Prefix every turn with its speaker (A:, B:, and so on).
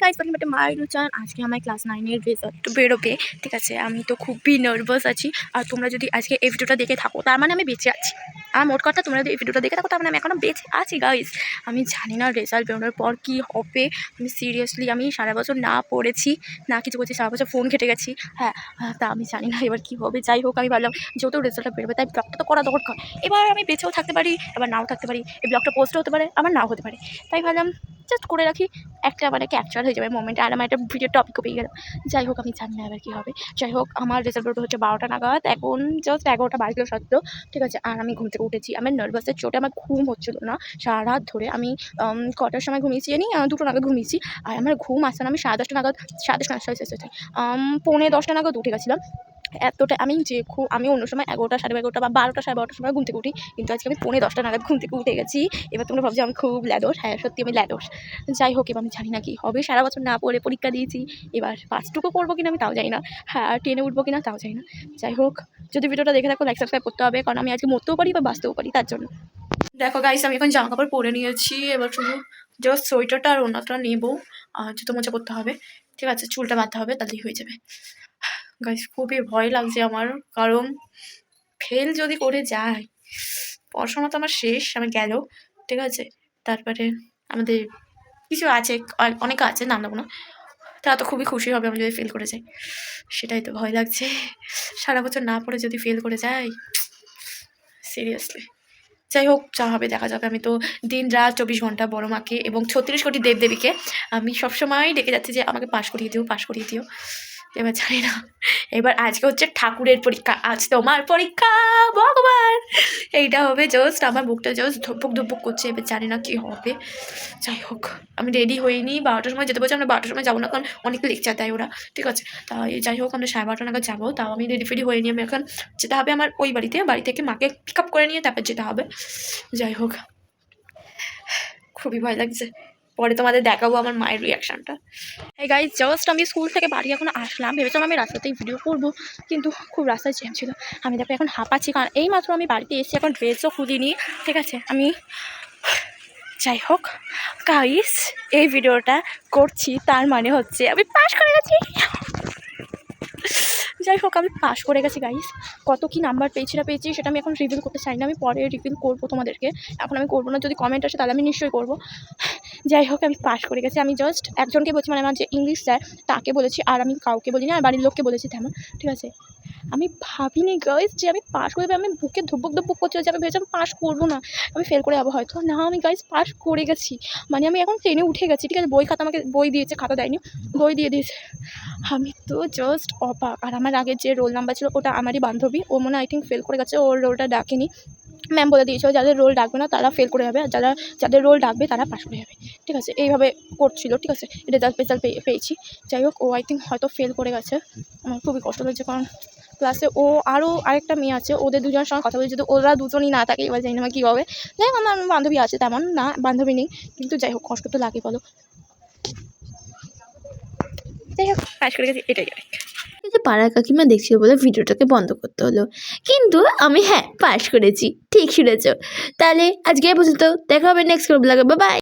A: Guys welcome back to my channel. আজকে আমার class 9 এর রেজাল্ট বেরোবে, ঠিক আছে। আমি তো খুবই নার্ভাস আছি। আর তোমরা যদি আজকে এই ভিডিওটা দেখে থাকো তার মানে আমি বেঁচে আছি। আমার মোট কথা, তোমরা যদি এই ভিডিওটা দেখে থাকো তার মানে আমি এখনও বেঁচে আছি গাইস। আমি জানি না রেজাল্ট বেরোনোর পর কী হবে। আমি সিরিয়াসলি সারা বছর না পড়েছি, না কিছু করছি, সারা বছর ফোন ঘেটে গেছি। হ্যাঁ, তা আমি জানি না এবার কী হবে। যাই হোক, আমি ভাবলাম যেহেতু রেজাল্টটা বেরোবে তাই ব্লগটা তো করা দরকার। এবার আমি বেঁচেও থাকতে পারি, এবার নাও থাকতে পারি। এই ব্লগটা পোস্টও হতে পারে, আবার নাও হতে পারে। তাই ভাবলাম জাস্ট করে রাখি, একটা ক্যাপচার হয়ে যাবে মোমেন্টে। আর আমার একটা ভিডিও টপিকও পেয়ে গেলাম। যাই হোক, আমি জানি না এবার কী হবে। যাই হোক, আমার রেজাল্ট বেরোতে হচ্ছে 12টা নাগাদ। এখন জাস্ট 11টা বাজলো সত্ত্বেও, ঠিক আছে। আর আমি ঘুম থেকে উঠেছি। আমার নার্ভাসের চোটে আমার ঘুম হচ্ছিলো না সারা রাত ধরে। আমি কটার সময় ঘুমিয়েছি জানি, 2টো নাগাদ ঘুমিয়েছি। আর আমার ঘুম আসছে না। আমি সাড়ে 10টা নাগাদ, সাড়ে 10টা সরি 9:45 নাগাদ উঠে গেছিলাম। এতটা আমি অন্য সময় 11টা, সাড়ে 11টা বা 12টা, সাড়ে 12টার সময় ঘুম থেকে উঠি, কিন্তু আজকে আমি 9:45 নাগাদ ঘুম থেকে উঠে গেছি। এবার তোমরা ভাবছো আমি খুব ল্যাদোস। হ্যাঁ, সত্যি আমি ল্যাদোস। যাই হোক, এবার আমি জানি না কী হবে। সারা বছর না পড়ে পরীক্ষা দিয়েছি, এবার পাসটুকু করবো কিনা আমি তাও জানি না। হ্যাঁ, আর 10-এ উঠবো কিনা তাও জানি না। যাই হোক, যদি ভিডিওটা দেখে থাকো লাইক সাবস্ক্রাইব করতে হবে, কারণ আমি আজকে মরতেও পারি বা বাঁচতেও পারি, তার জন্য। দেখো গাইস, আমি এখন জামা কাপড় পরে নিয়েছি। এবার শুধু জাস্ট সোয়েটারটা আর ওড়নাটা নেবো, আর জুতো মোজা করতে হবে, ঠিক আছে। চুলটা বাঁধতে হবে, তাহলেই হয়ে যাবে। গাইস খুবই ভয় লাগছে আমার, কারণ ফেল যদি করে যায়, পড়াশোনা তো আমার শেষ, আমার গেল, ঠিক আছে। তারপরে আমাদের কিছু আছে, অনেকে আছে, নাম নেবো না। তারা তো খুবই খুশি হবে আমি যদি ফেল করে যাই। সেটাই তো ভয় লাগছে, সারা বছর না পড়ে যদি ফেল করে যাই, সিরিয়াসলি। যাই হোক, যা হবে দেখা যাবে। আমি তো দিন রাত 24 ঘন্টা বড় মাকে এবং 36 কোটি দেবদেবীকে আমি সবসময় ডেকে যাচ্ছি যে আমাকে পাশ করিয়ে দিও, পাশ করিয়ে দিও। এবার জানি না, এবার আজকে হচ্ছে ঠাকুরের পরীক্ষা, আজ তোমার পরীক্ষা ভগবান, এইটা হবে। জাস্ট আমার বুকটা জাস্ট ধুকপুক ধুকপুক করছে। এবার জানি না কী হবে। যাই হোক, আমি রেডি হইনি। 12টার সময় যেতে বলছি, আমরা 12টার সময় যাবো না, কারণ অনেক লেকচার দেয় ওরা, ঠিক আছে। তাই যাই হোক, আমরা 12:30 নাগাদ যাবো। তাও আমি রেডি ফেডি হয়ে নিয়ে আমি এখন যেতে হবে আমার ওই বাড়িতে, বাড়ি থেকে মাকে পিক আপ করে নিয়ে তারপর যেতে হবে। যাই হোক, খুবই ভয় লাগছে। পরে তোমাদের দেখাবো আমার মায়ের রিয়াকশানটা। এই গাইজ, জাস্ট আমি স্কুল থেকে বাড়ি এখন আসলাম। ভেবেছিলাম আমি রাস্তাতেই ভিডিও করবো, কিন্তু খুব রাস্তায় জ্যাম ছিল। আমি দেখো এখন হাঁপাচ্ছি, কারণ এই মাত্র আমি বাড়িতে এসেছি, এখন ড্রেসও খুলিনি, ঠিক আছে। যাই হোক গাইজ, এই ভিডিওটা করছি তার মানে হচ্ছে আমি পাস করে গেছি। যাই হোক, আমি পাস করে গেছি গাইস। কত কী নাম্বার পেয়েছি না পেয়েছি সেটা আমি এখন রিভিল করতে চাই না, আমি পরে রিভিল করবো তোমাদেরকে, এখন আমি করবো না। যদি কমেন্ট আসে তাহলে আমি নিশ্চয়ই করবো। যাই হোক, আমি পাস করে গেছি। আমি জাস্ট একজনকে বলছি, আমার যে ইংলিশ স্যার তাকে বলেছি, আর আমি কাউকে বলিনি, আর বাড়ির লোককে বলেছি তেমন, ঠিক আছে। আমি ভাবিনি গাইস যে আমি পাস করবে। আমি বুকে ধুকপুক ধুকপুক করছিল যে আমি ভেবেছিলাম পাস করবো না, আমি ফেল করে যাবো হয়তো। না, আমি গাইস পাস করে গেছি। আমি এখন ট্রেনে উঠে গেছি, ঠিক আছে। খাতা আমাকে বই দিয়েছে, খাতা দেয়নি, বই দিয়ে দিয়েছে। আমি তো জাস্ট অবাক। আর আমার আগের যে রোল নাম্বার ছিল ওটা আমারই বান্ধবী, ও মনে আই থিঙ্ক ফেল করে গেছে, ওর রোলটা ডাকেনি। ম্যাম বলে দিয়েছিল যাদের রোল ডাকবে না তারা ফেল করে যাবে, আর যাদের রোল ডাকবে তারা পাস করে যাবে, ঠিক আছে। এইভাবে করছিল, ঠিক আছে। রেজাল্ট পেয়েছি। যাই হোক, ও আই থিঙ্ক হয়তো ফেল করে গেছে। আমার খুবই কষ্ট লাগছে, কারণ ক্লাসে ও আরও আরেকটা মেয়ে আছে, ওদের দুজনের সঙ্গে কথা বলছি। যদি ওরা দুজনই না থাকে এবার জানি না কী হবে। যাই হোক, আমার বান্ধবী আছে, তেমন না বান্ধবী নেই, কিন্তু যাই হোক কষ্ট তো লাগে বলো। যাই হোক, পাস করে গেছি, এটাই অনেক।
B: এই যে পাড়ার কাকিমা দেখছিল বলে ভিডিওটাকে বন্ধ করতে হলো, কিন্তু আমি পাস করেছি, ঠিক শুনেছ। তাহলে আজকে এই পর্যন্ত, দেখা হবে নেক্সট ব্লগে। Bye bye.